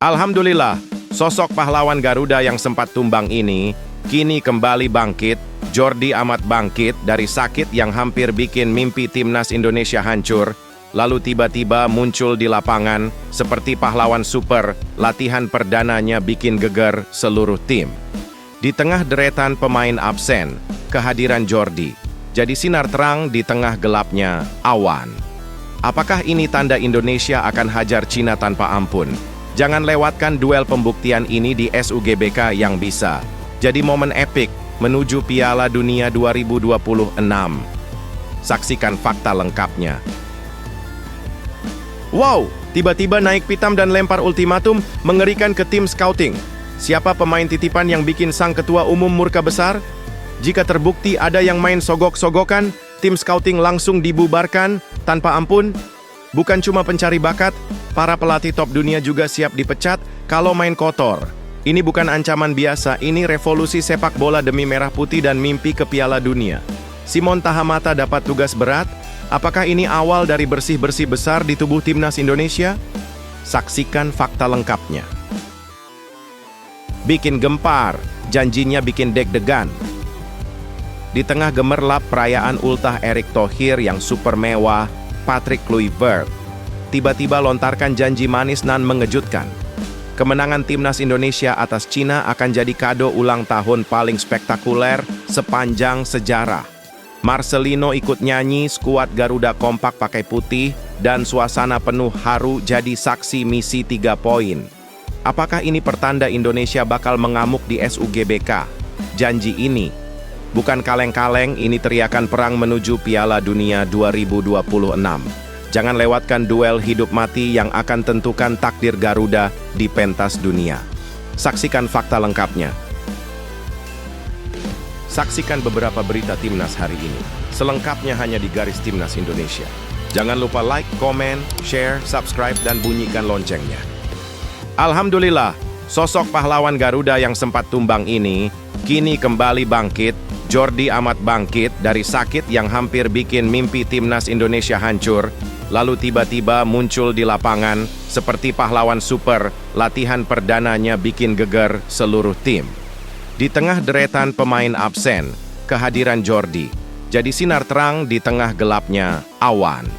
Alhamdulillah, sosok pahlawan Garuda yang sempat tumbang ini kini kembali bangkit. Jordi Amat bangkit dari sakit yang hampir bikin mimpi timnas Indonesia hancur, lalu tiba-tiba muncul di lapangan seperti pahlawan super. Latihan perdananya bikin geger seluruh tim. Di tengah deretan pemain absen, kehadiran Jordi jadi sinar terang di tengah gelapnya awan. Apakah ini tanda Indonesia akan hajar Cina tanpa ampun? Jangan lewatkan duel pembuktian ini di SUGBK yang bisa jadi momen epik menuju Piala Dunia 2026. Saksikan fakta lengkapnya. Wow, tiba-tiba naik pitam dan lempar ultimatum mengerikan ke tim scouting. Siapa pemain titipan yang bikin sang ketua umum murka besar? Jika terbukti ada yang main sogok-sogokan, tim scouting langsung dibubarkan tanpa ampun. Bukan cuma pencari bakat, para pelatih top dunia juga siap dipecat kalau main kotor. Ini bukan ancaman biasa, ini revolusi sepak bola demi merah putih dan mimpi ke Piala Dunia. Simon Tahamata dapat tugas berat. Apakah ini awal dari bersih-bersih besar di tubuh timnas Indonesia? Saksikan fakta lengkapnya. Bikin gempar, janjinya bikin deg-degan. Di tengah gemerlap perayaan ultah Erick Thohir yang super mewah, Patrick Kluivert tiba-tiba lontarkan janji manis nan mengejutkan. Kemenangan timnas Indonesia atas Cina akan jadi kado ulang tahun paling spektakuler sepanjang sejarah. Marcelino ikut nyanyi, skuad Garuda kompak pakai putih, dan suasana penuh haru jadi saksi misi 3 poin. Apakah ini pertanda Indonesia bakal mengamuk di SUGBK? Janji ini bukan kaleng-kaleng, ini teriakan perang menuju Piala Dunia 2026. Jangan lewatkan duel hidup mati yang akan tentukan takdir Garuda di pentas dunia. Saksikan fakta lengkapnya. Saksikan beberapa berita timnas hari ini. Selengkapnya hanya di Garis Timnas Indonesia. Jangan lupa like, komen, share, subscribe, dan bunyikan loncengnya. Alhamdulillah, sosok pahlawan Garuda yang sempat tumbang ini kini kembali bangkit. Jordi Amat bangkit dari sakit yang hampir bikin mimpi timnas Indonesia hancur, lalu tiba-tiba muncul di lapangan seperti pahlawan super. Latihan perdananya bikin geger seluruh tim. Di tengah deretan pemain absen, kehadiran Jordi jadi sinar terang di tengah gelapnya awan.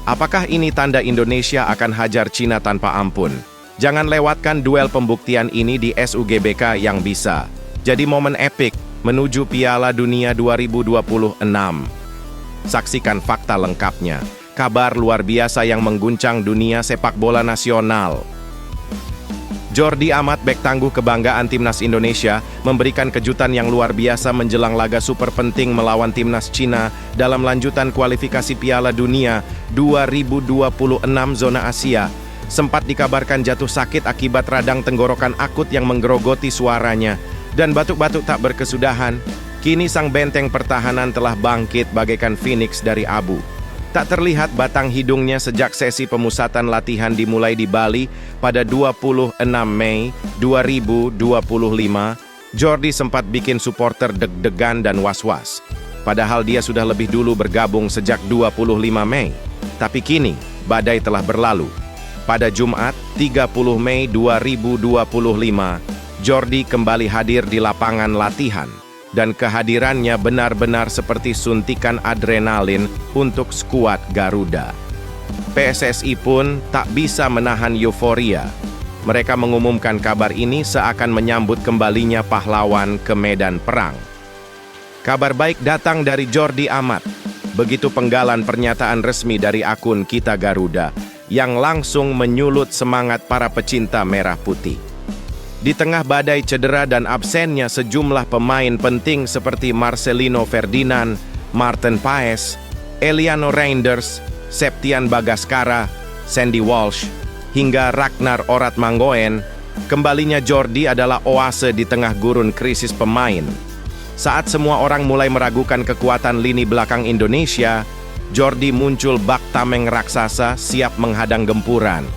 Apakah ini tanda Indonesia akan hajar Cina tanpa ampun? Jangan lewatkan duel pembuktian ini di SUGBK yang bisa jadi momen epik menuju Piala Dunia 2026. Saksikan fakta lengkapnya. Kabar luar biasa yang mengguncang dunia sepak bola nasional. Jordi Amat, bek tangguh kebanggaan timnas Indonesia, memberikan kejutan yang luar biasa menjelang laga super penting melawan timnas Cina dalam lanjutan kualifikasi Piala Dunia 2026 zona Asia. Sempat dikabarkan jatuh sakit akibat radang tenggorokan akut yang menggerogoti suaranya dan batuk-batuk tak berkesudahan. Kini sang benteng pertahanan telah bangkit bagaikan phoenix dari abu. Tak terlihat batang hidungnya sejak sesi pemusatan latihan dimulai di Bali pada 26 Mei 2025. Jordi sempat bikin supporter deg-degan dan was-was. Padahal dia sudah lebih dulu bergabung sejak 25 Mei. Tapi kini, badai telah berlalu. Pada Jumat, 30 Mei 2025, Jordi kembali hadir di lapangan latihan. Dan kehadirannya benar-benar seperti suntikan adrenalin untuk skuad Garuda. PSSI pun tak bisa menahan euforia. Mereka mengumumkan kabar ini seakan menyambut kembalinya pahlawan ke medan perang. Kabar baik datang dari Jordi Amat. Begitu penggalan pernyataan resmi dari akun Kita Garuda yang langsung menyulut semangat para pecinta merah putih. Di tengah badai cedera dan absennya sejumlah pemain penting seperti Marcelino Ferdinand, Maarten Paes, Eliano Reinders, Septian Bagaskara, Sandy Walsh, hingga Ragnar Oratmangoen, kembalinya Jordi adalah oase di tengah gurun krisis pemain. Saat semua orang mulai meragukan kekuatan lini belakang Indonesia, Jordi muncul bak tameng raksasa siap menghadang gempuran.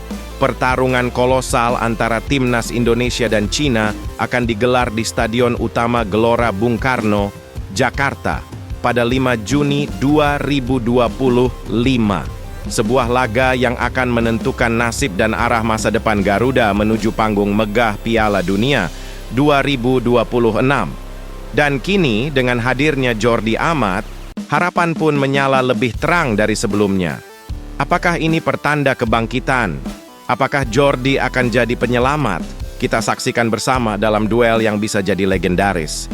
Pertarungan kolosal antara timnas Indonesia dan Cina akan digelar di Stadion Utama Gelora Bung Karno, Jakarta, pada 5 Juni 2025. sebuah laga yang akan menentukan nasib dan arah masa depan Garuda menuju panggung megah Piala Dunia 2026. Dan kini dengan hadirnya Jordi Amat, harapan pun menyala lebih terang dari sebelumnya. Apakah ini pertanda kebangkitan? Apakah Jordi akan jadi penyelamat? Kita saksikan bersama dalam duel yang bisa jadi legendaris.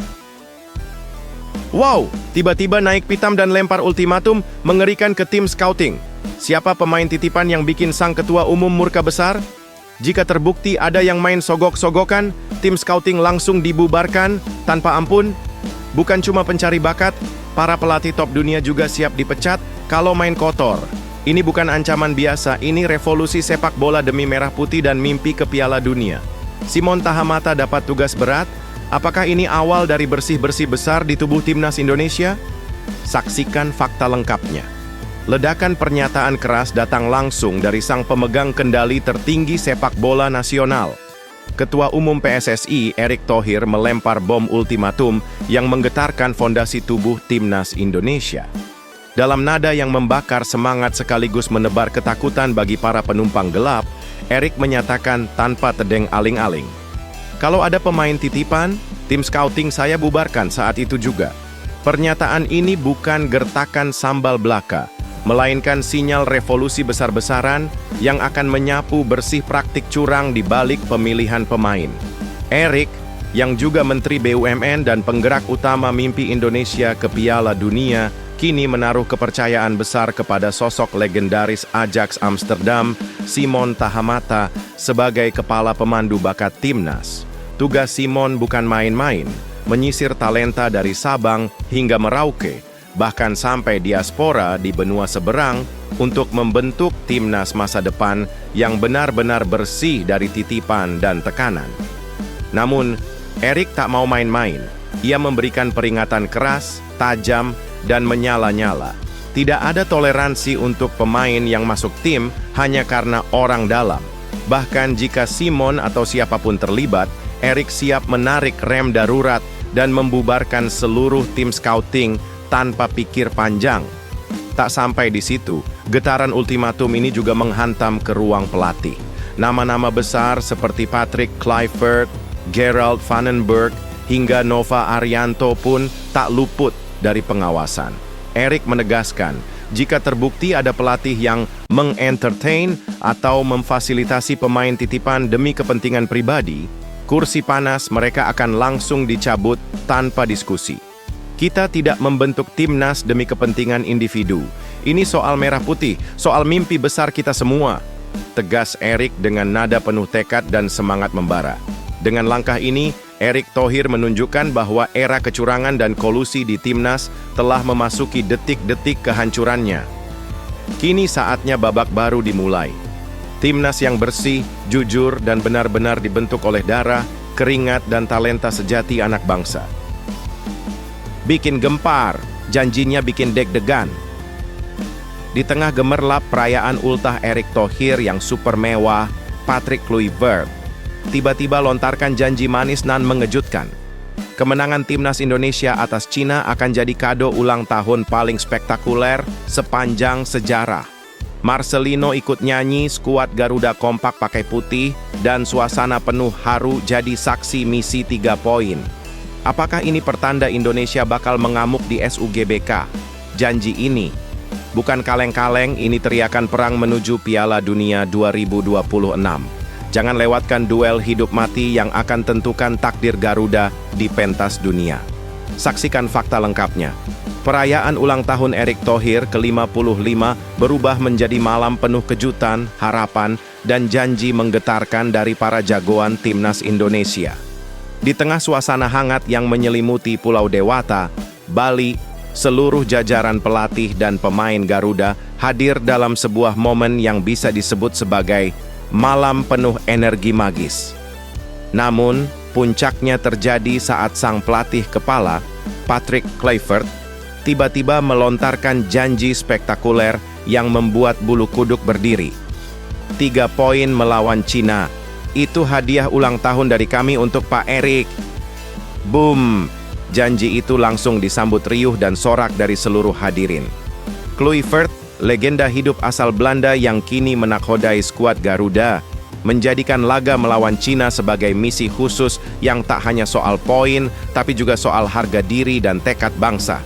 Wow, tiba-tiba naik pitam dan lempar ultimatum mengerikan ke tim scouting. Siapa pemain titipan yang bikin sang ketua umum murka besar? Jika terbukti ada yang main sogok-sogokan, tim scouting langsung dibubarkan tanpa ampun. Bukan cuma pencari bakat, para pelatih top dunia juga siap dipecat kalau main kotor. Ini bukan ancaman biasa, ini revolusi sepak bola demi merah putih dan mimpi ke Piala Dunia. Simon Tahamata dapat tugas berat. Apakah ini awal dari bersih-bersih besar di tubuh timnas Indonesia? Saksikan fakta lengkapnya. Ledakan pernyataan keras datang langsung dari sang pemegang kendali tertinggi sepak bola nasional. Ketua Umum PSSI, Erick Thohir, melempar bom ultimatum yang menggetarkan fondasi tubuh timnas Indonesia. Dalam nada yang membakar semangat sekaligus menebar ketakutan bagi para penumpang gelap, Erick menyatakan tanpa tedeng aling-aling, "Kalau ada pemain titipan, tim scouting saya bubarkan saat itu juga." Pernyataan ini bukan gertakan sambal belaka, melainkan sinyal revolusi besar-besaran yang akan menyapu bersih praktik curang di balik pemilihan pemain. Erick, yang juga Menteri BUMN dan penggerak utama mimpi Indonesia ke Piala Dunia, kini menaruh kepercayaan besar kepada sosok legendaris Ajax Amsterdam, Simon Tahamata, sebagai kepala pemandu bakat timnas. Tugas Simon bukan main-main, menyisir talenta dari Sabang hingga Merauke, bahkan sampai diaspora di benua seberang untuk membentuk timnas masa depan yang benar-benar bersih dari titipan dan tekanan. Namun, Erick tak mau main-main. Ia memberikan peringatan keras, tajam, dan menyala-nyala. Tidak ada toleransi untuk pemain yang masuk tim hanya karena orang dalam. Bahkan jika Simon atau siapapun terlibat, Erick siap menarik rem darurat dan membubarkan seluruh tim scouting tanpa pikir panjang. Tak sampai di situ, getaran ultimatum ini juga menghantam ke ruang pelatih. Nama-nama besar seperti Patrick Kluivert, Gerald Vandenberg, hingga Nova Arianto pun tak luput dari pengawasan. Erick menegaskan, jika terbukti ada pelatih yang mengentertain atau memfasilitasi pemain titipan demi kepentingan pribadi, kursi panas mereka akan langsung dicabut tanpa diskusi. Kita tidak membentuk timnas demi kepentingan individu. Ini soal merah putih, soal mimpi besar kita semua. Tegas Erick dengan nada penuh tekad dan semangat membara. Dengan langkah ini, Erick Thohir menunjukkan bahwa era kecurangan dan kolusi di timnas telah memasuki detik-detik kehancurannya. Kini saatnya babak baru dimulai. Timnas yang bersih, jujur, dan benar-benar dibentuk oleh darah, keringat, dan talenta sejati anak bangsa. Bikin gempar, janjinya bikin deg-degan. Di tengah gemerlap perayaan ultah Erick Thohir yang super mewah, Patrick Kluivert tiba-tiba lontarkan janji manis nan mengejutkan. Kemenangan timnas Indonesia atas Cina akan jadi kado ulang tahun paling spektakuler sepanjang sejarah. Marcelino ikut nyanyi, skuad Garuda kompak pakai putih, dan suasana penuh haru jadi saksi misi 3 poin. Apakah ini pertanda Indonesia bakal mengamuk di SUGBK? Janji ini bukan kaleng-kaleng, ini teriakan perang menuju Piala Dunia 2026. Jangan lewatkan duel hidup mati yang akan tentukan takdir Garuda di pentas dunia. Saksikan fakta lengkapnya. Perayaan ulang tahun Erick Thohir ke-55 berubah menjadi malam penuh kejutan, harapan, dan janji menggetarkan dari para jagoan timnas Indonesia. Di tengah suasana hangat yang menyelimuti Pulau Dewata, Bali, seluruh jajaran pelatih dan pemain Garuda hadir dalam sebuah momen yang bisa disebut sebagai malam penuh energi magis. Namun, puncaknya terjadi saat sang pelatih kepala, Patrick Kluivert, tiba-tiba melontarkan janji spektakuler yang membuat bulu kuduk berdiri. 3 poin melawan Cina. Itu hadiah ulang tahun dari kami untuk Pak Erick. Boom! Janji itu langsung disambut riuh dan sorak dari seluruh hadirin. Kluivert legenda hidup asal Belanda yang kini menakodai skuad Garuda, menjadikan laga melawan Cina sebagai misi khusus yang tak hanya soal poin, tapi juga soal harga diri dan tekad bangsa.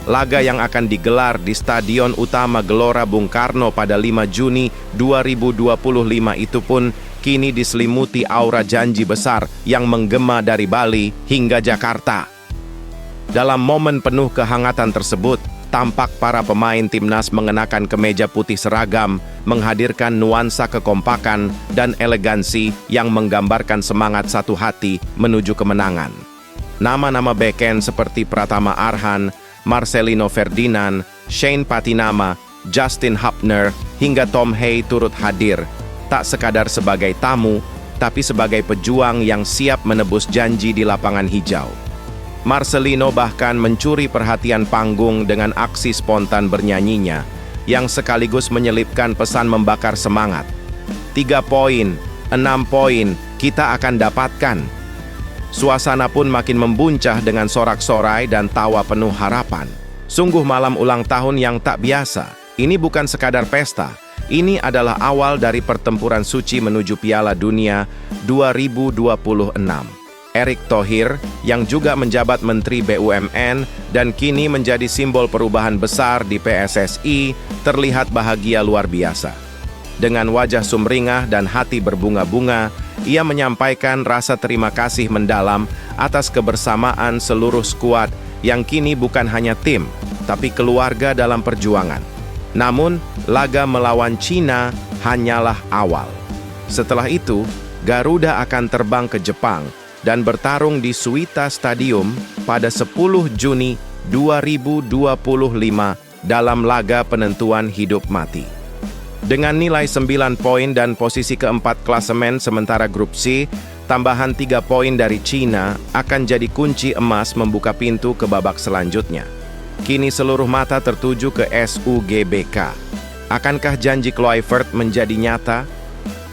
Laga yang akan digelar di Stadion Utama Gelora Bung Karno pada 5 Juni 2025 itu pun kini diselimuti aura janji besar yang menggema dari Bali hingga Jakarta. Dalam momen penuh kehangatan tersebut, tampak para pemain timnas mengenakan kemeja putih seragam, menghadirkan nuansa kekompakan dan elegansi yang menggambarkan semangat satu hati menuju kemenangan. Nama-nama beken seperti Pratama Arhan, Marcelino Ferdinand, Shane Patinama, Justin Hubner, hingga Tom Hay turut hadir, tak sekadar sebagai tamu, tapi sebagai pejuang yang siap menebus janji di lapangan hijau. Marcelino bahkan mencuri perhatian panggung dengan aksi spontan bernyanyinya, yang sekaligus menyelipkan pesan membakar semangat. 3 poin, 6 poin, kita akan dapatkan. Suasana pun makin membuncah dengan sorak-sorai dan tawa penuh harapan. Sungguh malam ulang tahun yang tak biasa. Ini bukan sekadar pesta. Ini adalah awal dari pertempuran suci menuju Piala Dunia 2026. Erick Thohir, yang juga menjabat Menteri BUMN dan kini menjadi simbol perubahan besar di PSSI, terlihat bahagia luar biasa. Dengan wajah sumringah dan hati berbunga-bunga, ia menyampaikan rasa terima kasih mendalam atas kebersamaan seluruh skuad yang kini bukan hanya tim, tapi keluarga dalam perjuangan. Namun, laga melawan Cina hanyalah awal. Setelah itu, Garuda akan terbang ke Jepang dan bertarung di Suita Stadium pada 10 Juni 2025 dalam laga penentuan hidup mati. Dengan nilai 9 poin dan posisi keempat klasemen sementara grup C, tambahan 3 poin dari Cina akan jadi kunci emas membuka pintu ke babak selanjutnya. Kini seluruh mata tertuju ke SUGBK. Akankah janji Kluivert menjadi nyata?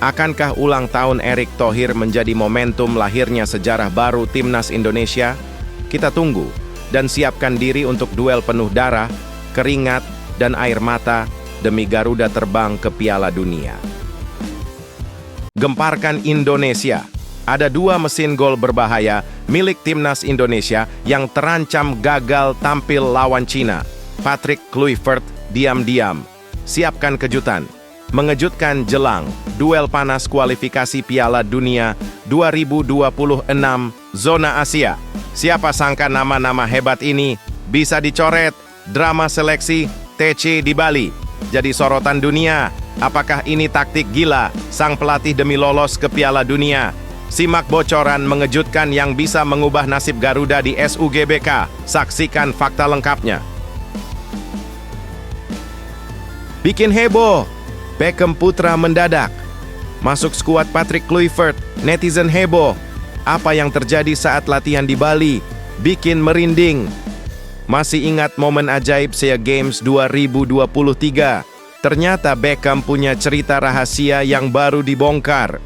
Akankah ulang tahun Erick Thohir menjadi momentum lahirnya sejarah baru Timnas Indonesia? Kita tunggu dan siapkan diri untuk duel penuh darah, keringat, dan air mata demi Garuda terbang ke Piala Dunia. Gemparkan Indonesia. Ada 2 mesin gol berbahaya milik Timnas Indonesia yang terancam gagal tampil lawan Cina. Patrick Kluivert diam-diam. Siapkan kejutan. Mengejutkan jelang duel panas kualifikasi Piala Dunia 2026 zona Asia. Siapa sangka nama-nama hebat ini bisa dicoret drama seleksi TC di Bali jadi sorotan dunia. Apakah ini taktik gila sang pelatih demi lolos ke Piala Dunia? Simak bocoran mengejutkan yang bisa mengubah nasib Garuda di SUGBK. Saksikan fakta lengkapnya. Bikin heboh, Beckham Putra mendadak masuk skuad Patrick Kluivert. Netizen heboh. Apa yang terjadi saat latihan di Bali? Bikin merinding. Masih ingat momen ajaib SEA Games 2023? Ternyata Beckham punya cerita rahasia yang baru dibongkar.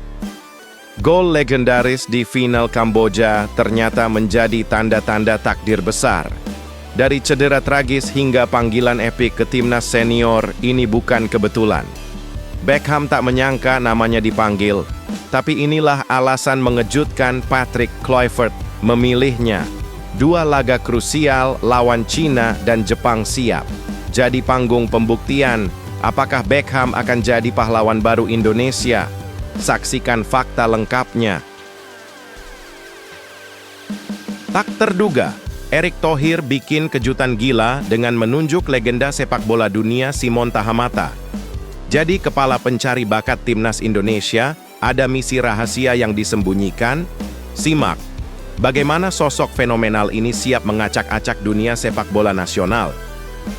Gol legendaris di final Kamboja ternyata menjadi tanda-tanda takdir besar. Dari cedera tragis hingga panggilan epik ke timnas senior, ini bukan kebetulan. Beckham tak menyangka namanya dipanggil, tapi inilah alasan mengejutkan Patrick Kluivert memilihnya. 2 laga krusial lawan Cina dan Jepang siap jadi panggung pembuktian apakah Beckham akan jadi pahlawan baru Indonesia. Saksikan fakta lengkapnya. Tak terduga, Erick Thohir bikin kejutan gila dengan menunjuk legenda sepak bola dunia Simon Tahamata. Jadi kepala pencari bakat Timnas Indonesia, ada misi rahasia yang disembunyikan? Simak bagaimana sosok fenomenal ini siap mengacak-acak dunia sepak bola nasional.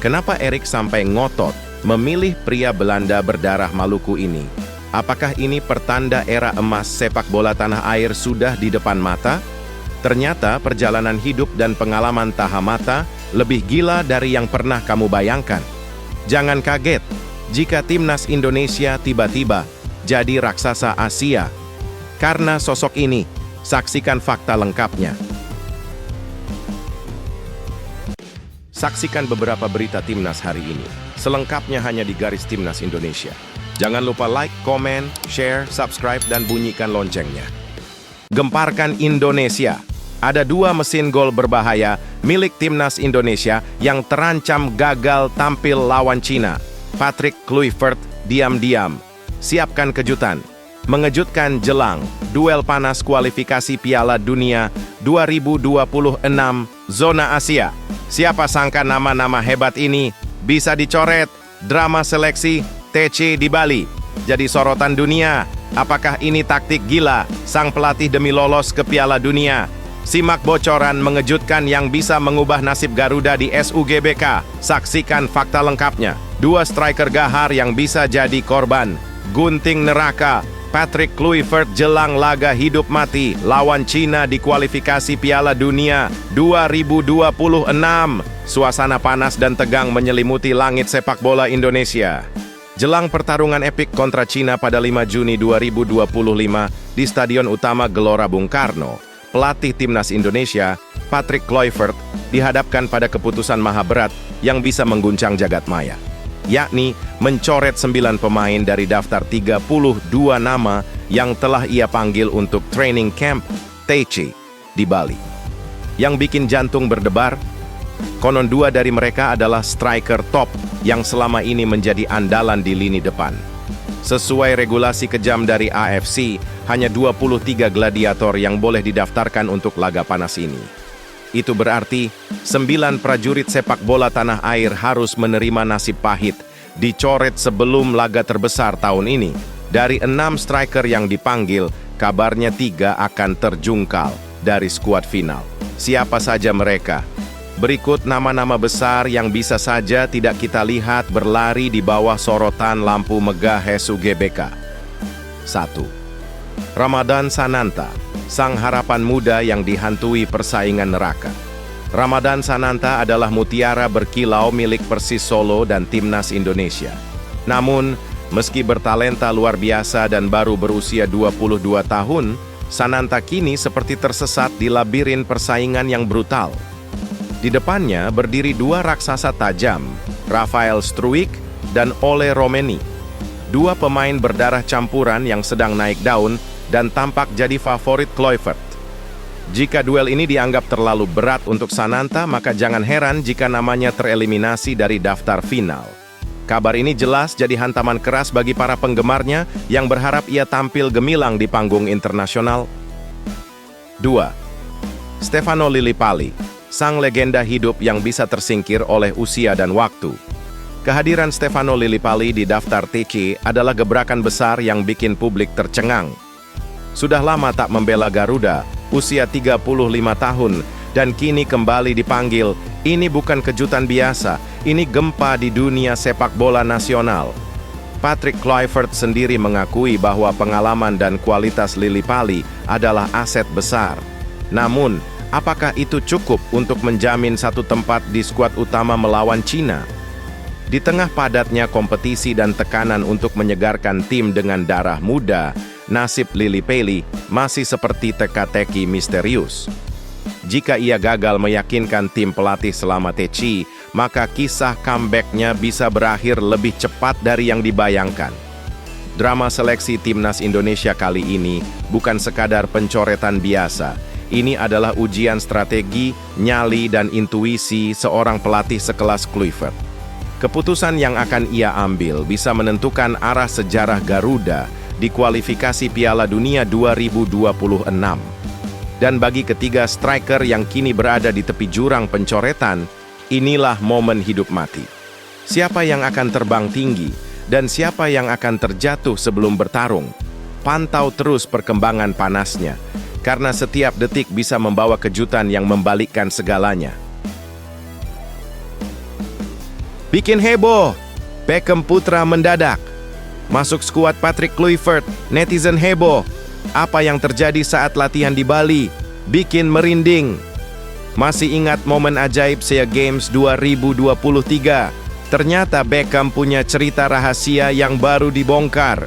Kenapa Erick sampai ngotot memilih pria Belanda berdarah Maluku ini? Apakah ini pertanda era emas sepak bola tanah air sudah di depan mata? Ternyata perjalanan hidup dan pengalaman Tahamata lebih gila dari yang pernah kamu bayangkan. Jangan kaget jika Timnas Indonesia tiba-tiba jadi raksasa Asia. Karena sosok ini, saksikan fakta lengkapnya. Saksikan beberapa berita Timnas hari ini. Selengkapnya hanya di Garis Timnas Indonesia. Jangan lupa like, komen, share, subscribe, dan bunyikan loncengnya. Gemparkan Indonesia. Ada 2 mesin gol berbahaya milik Timnas Indonesia yang terancam gagal tampil lawan Cina. Patrick Kluivert diam-diam. Siapkan kejutan. Mengejutkan jelang duel panas kualifikasi Piala Dunia 2026 zona Asia. Siapa sangka nama-nama hebat ini bisa dicoret drama seleksi TC di Bali. Jadi sorotan dunia. Apakah ini taktik gila sang pelatih demi lolos ke Piala Dunia? Simak bocoran mengejutkan yang bisa mengubah nasib Garuda di SUGBK. Saksikan fakta lengkapnya. 2 striker gahar yang bisa jadi korban gunting neraka. Patrick Kluivert jelang laga hidup mati lawan Cina di kualifikasi Piala Dunia 2026. Suasana panas dan tegang menyelimuti langit sepak bola Indonesia. Jelang pertarungan epik kontra Cina pada 5 Juni 2025 di Stadion Utama Gelora Bung Karno, pelatih Timnas Indonesia, Patrick Kluivert, dihadapkan pada keputusan maha berat yang bisa mengguncang jagat maya, yakni mencoret 9 pemain dari daftar 32 nama yang telah ia panggil untuk training camp TC di Bali. Yang bikin jantung berdebar, konon 2 dari mereka adalah striker top yang selama ini menjadi andalan di lini depan. Sesuai regulasi kejam dari AFC, hanya 23 gladiator yang boleh didaftarkan untuk laga panas ini. Itu berarti 9 prajurit sepak bola tanah air harus menerima nasib pahit, dicoret sebelum laga terbesar tahun ini. Dari 6 striker yang dipanggil, kabarnya 3 akan terjungkal dari skuad final. Siapa saja mereka? Berikut nama-nama besar yang bisa saja tidak kita lihat berlari di bawah sorotan lampu megah SUGBK. 1. Ramadan Sananta, sang harapan muda yang dihantui persaingan neraka. Ramadan Sananta adalah mutiara berkilau milik Persis Solo dan Timnas Indonesia. Namun, meski bertalenta luar biasa dan baru berusia 22 tahun, Sananta kini seperti tersesat di labirin persaingan yang brutal. Di depannya berdiri 2 raksasa tajam, Rafael Struijk dan Ole Romeni. 2 pemain berdarah campuran yang sedang naik daun dan tampak jadi favorit Kluivert. Jika duel ini dianggap terlalu berat untuk Sananta, maka jangan heran jika namanya tereliminasi dari daftar final. Kabar ini jelas jadi hantaman keras bagi para penggemarnya yang berharap ia tampil gemilang di panggung internasional. 2. Stefano Lillipali, sang legenda hidup yang bisa tersingkir oleh usia dan waktu. Kehadiran Stefano Lillipali di daftar TC adalah gebrakan besar yang bikin publik tercengang. Sudah lama tak membela Garuda, usia 35 tahun, dan kini kembali dipanggil. Ini bukan kejutan biasa, ini gempa di dunia sepak bola nasional. Patrick Kluivert sendiri mengakui bahwa pengalaman dan kualitas Lillipali adalah aset besar. Namun, apakah itu cukup untuk menjamin satu tempat di skuad utama melawan Cina? Di tengah padatnya kompetisi dan tekanan untuk menyegarkan tim dengan darah muda, nasib Lillipali masih seperti teka-teki misterius. Jika ia gagal meyakinkan tim pelatih selama TC, maka kisah comeback-nya bisa berakhir lebih cepat dari yang dibayangkan. Drama seleksi Timnas Indonesia kali ini bukan sekadar pencoretan biasa. Ini adalah ujian strategi, nyali, dan intuisi seorang pelatih sekelas Kluivert. Keputusan yang akan ia ambil bisa menentukan arah sejarah Garuda di kualifikasi Piala Dunia 2026. Dan bagi ketiga striker yang kini berada di tepi jurang pencoretan, inilah momen hidup mati. Siapa yang akan terbang tinggi dan siapa yang akan terjatuh sebelum bertarung? Pantau terus perkembangan panasnya, karena setiap detik bisa membawa kejutan yang membalikkan segalanya. Bikin heboh, Beckham Putra mendadak masuk skuad Patrick Kluivert, netizen heboh. Apa yang terjadi saat latihan di Bali bikin merinding. Masih ingat momen ajaib SEA Games 2023? Ternyata Beckham punya cerita rahasia yang baru dibongkar.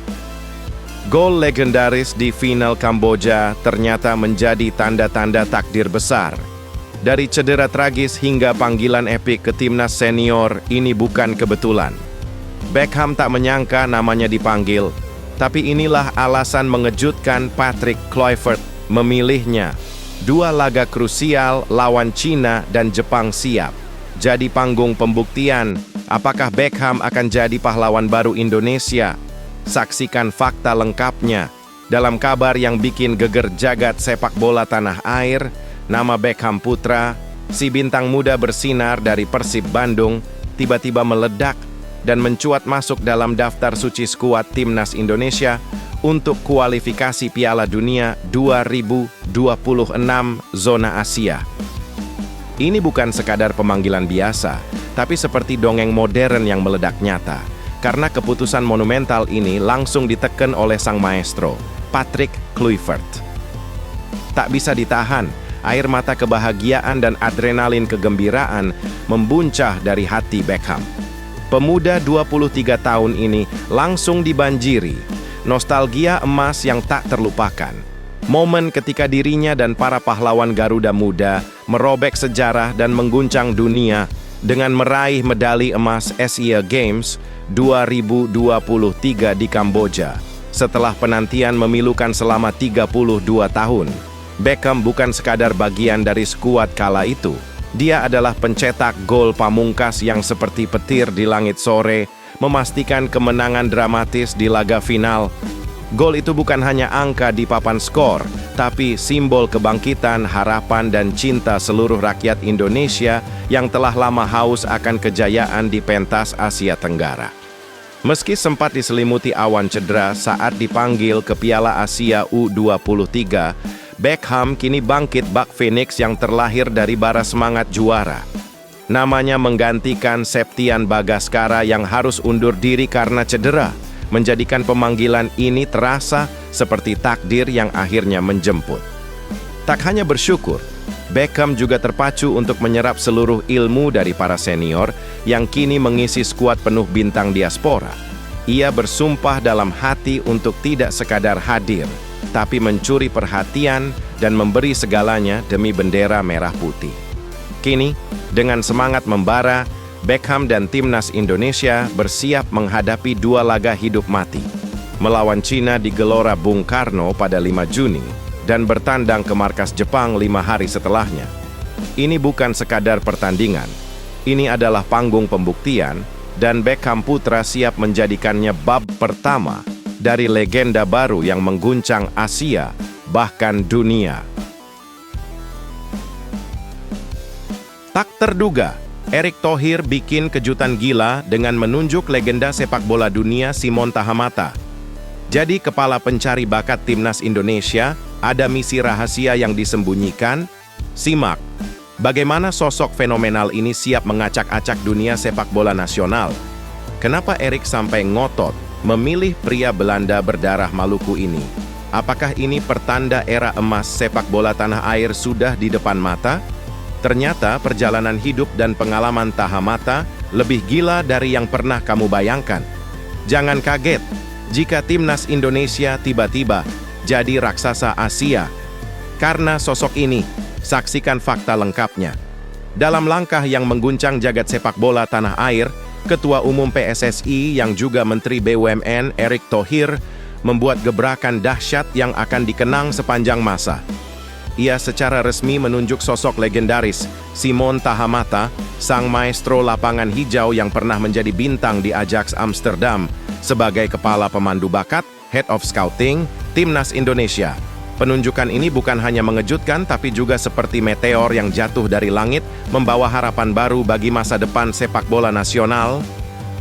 Gol legendaris di final Kamboja ternyata menjadi tanda-tanda takdir besar. Dari cedera tragis hingga panggilan epik ke timnas senior, ini bukan kebetulan. Beckham tak menyangka namanya dipanggil, tapi inilah alasan mengejutkan Patrick Kluivert memilihnya. 2 laga krusial lawan Cina dan Jepang siap jadi panggung pembuktian apakah Beckham akan jadi pahlawan baru Indonesia. Saksikan fakta lengkapnya dalam kabar yang bikin geger jagat sepak bola tanah air. Nama Beckham Putra, si bintang muda bersinar dari Persib Bandung, tiba-tiba meledak dan mencuat masuk dalam daftar suci skuad Timnas Indonesia untuk kualifikasi Piala Dunia 2026 zona Asia. Ini bukan sekadar pemanggilan biasa, tapi seperti dongeng modern yang meledak nyata, karena keputusan monumental ini langsung diteken oleh sang maestro, Patrick Kluivert. Tak bisa ditahan, air mata kebahagiaan dan adrenalin kegembiraan membuncah dari hati Beckham. Pemuda 23 tahun ini langsung dibanjiri nostalgia emas yang tak terlupakan. Momen ketika dirinya dan para pahlawan Garuda Muda merobek sejarah dan mengguncang dunia dengan meraih medali emas Asia Games 2023 di Kamboja. Setelah penantian memilukan selama 32 tahun, Beckham bukan sekadar bagian dari skuad kala itu. Dia adalah pencetak gol pamungkas yang seperti petir di langit sore, memastikan kemenangan dramatis di laga final. Gol itu bukan hanya angka di papan skor, tapi simbol kebangkitan, harapan, dan cinta seluruh rakyat Indonesia yang telah lama haus akan kejayaan di pentas Asia Tenggara. Meski sempat diselimuti awan cedera saat dipanggil ke Piala Asia U23, Beckham kini bangkit bak Phoenix yang terlahir dari bara semangat juara. Namanya menggantikan Septian Bagaskara yang harus undur diri karena cedera, menjadikan pemanggilan ini terasa seperti takdir yang akhirnya menjemput. Tak hanya bersyukur, Beckham juga terpacu untuk menyerap seluruh ilmu dari para senior yang kini mengisi skuad penuh bintang diaspora. Ia bersumpah dalam hati untuk tidak sekadar hadir, tapi mencuri perhatian dan memberi segalanya demi bendera merah putih. Kini, dengan semangat membara, Beckham dan Timnas Indonesia bersiap menghadapi 2 laga hidup mati. Melawan Cina di Gelora Bung Karno pada 5 Juni dan bertandang ke markas Jepang 5 hari setelahnya. Ini bukan sekadar pertandingan. Ini adalah panggung pembuktian dan Beckham Putra siap menjadikannya bab pertama dari legenda baru yang mengguncang Asia, bahkan dunia. Tak terduga, Erick Thohir bikin kejutan gila dengan menunjuk legenda sepak bola dunia Simon Tahamata. Jadi kepala pencari bakat Timnas Indonesia, ada misi rahasia yang disembunyikan? Simak, bagaimana sosok fenomenal ini siap mengacak-acak dunia sepak bola nasional. Kenapa Erick sampai ngotot memilih pria Belanda berdarah Maluku ini? Apakah ini pertanda era emas sepak bola tanah air sudah di depan mata? Ternyata perjalanan hidup dan pengalaman Tahamata lebih gila dari yang pernah kamu bayangkan. Jangan kaget jika Timnas Indonesia tiba-tiba jadi raksasa Asia. Karena sosok ini, saksikan fakta lengkapnya. Dalam langkah yang mengguncang jagat sepak bola tanah air, Ketua Umum PSSI yang juga Menteri BUMN Erick Thohir membuat gebrakan dahsyat yang akan dikenang sepanjang masa. Ia secara resmi menunjuk sosok legendaris Simon Tahamata, sang maestro lapangan hijau yang pernah menjadi bintang di Ajax Amsterdam, sebagai kepala pemandu bakat, Head of Scouting, Timnas Indonesia. Penunjukan ini bukan hanya mengejutkan, tapi juga seperti meteor yang jatuh dari langit, membawa harapan baru bagi masa depan sepak bola nasional.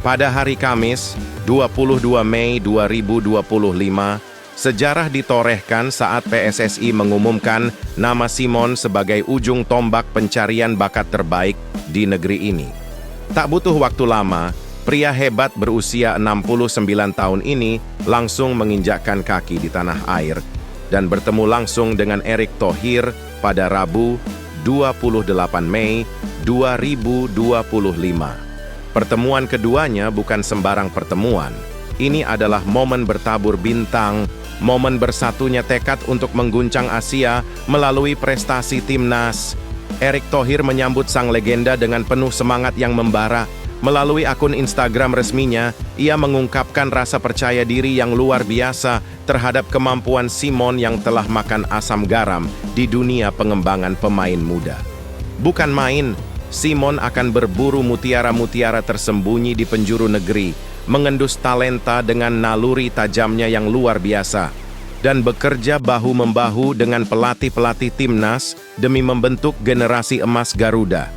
Pada hari Kamis, 22 Mei 2025, sejarah ditorehkan saat PSSI mengumumkan nama Simon sebagai ujung tombak pencarian bakat terbaik di negeri ini. Tak butuh waktu lama, pria hebat berusia 69 tahun ini langsung menginjakkan kaki di tanah air dan bertemu langsung dengan Erick Thohir pada Rabu, 28 Mei 2025. Pertemuan keduanya bukan sembarang pertemuan. Ini adalah momen bertabur bintang, momen bersatunya tekad untuk mengguncang Asia melalui prestasi timnas. Erick Thohir menyambut sang legenda dengan penuh semangat yang membara, Melalui akun Instagram resminya, ia mengungkapkan rasa percaya diri yang luar biasa terhadap kemampuan Simon yang telah makan asam garam di dunia pengembangan pemain muda. Bukan main, Simon akan berburu mutiara-mutiara tersembunyi di penjuru negeri, mengendus talenta dengan naluri tajamnya yang luar biasa, dan bekerja bahu-membahu dengan pelatih-pelatih timnas demi membentuk generasi emas Garuda.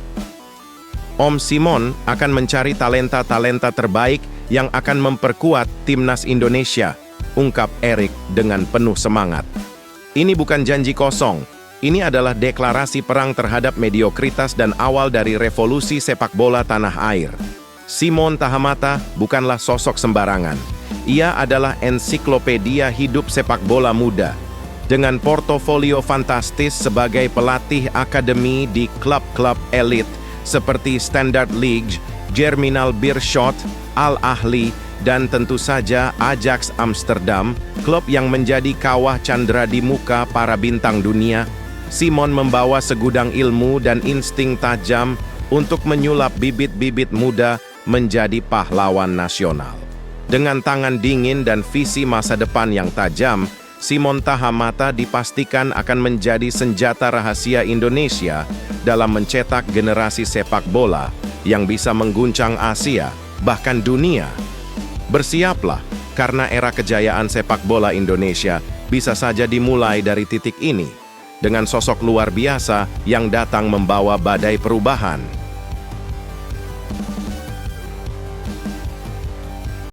Om Simon akan mencari talenta-talenta terbaik yang akan memperkuat timnas Indonesia, ungkap Erik dengan penuh semangat. Ini bukan janji kosong, ini adalah deklarasi perang terhadap mediokritas dan awal dari revolusi sepak bola tanah air. Simon Tahamata bukanlah sosok sembarangan. Ia adalah ensiklopedia hidup sepak bola muda. Dengan portofolio fantastis sebagai pelatih akademi di klub-klub elit seperti Standard Liège, Germinal Beerschot, Al Ahly, dan tentu saja Ajax Amsterdam, klub yang menjadi kawah candera di muka para bintang dunia, Simon membawa segudang ilmu dan insting tajam untuk menyulap bibit-bibit muda menjadi pahlawan nasional. Dengan tangan dingin dan visi masa depan yang tajam, Simon Tahamata dipastikan akan menjadi senjata rahasia Indonesia dalam mencetak generasi sepak bola yang bisa mengguncang Asia, bahkan dunia. Bersiaplah, karena era kejayaan sepak bola Indonesia bisa saja dimulai dari titik ini, dengan sosok luar biasa yang datang membawa badai perubahan.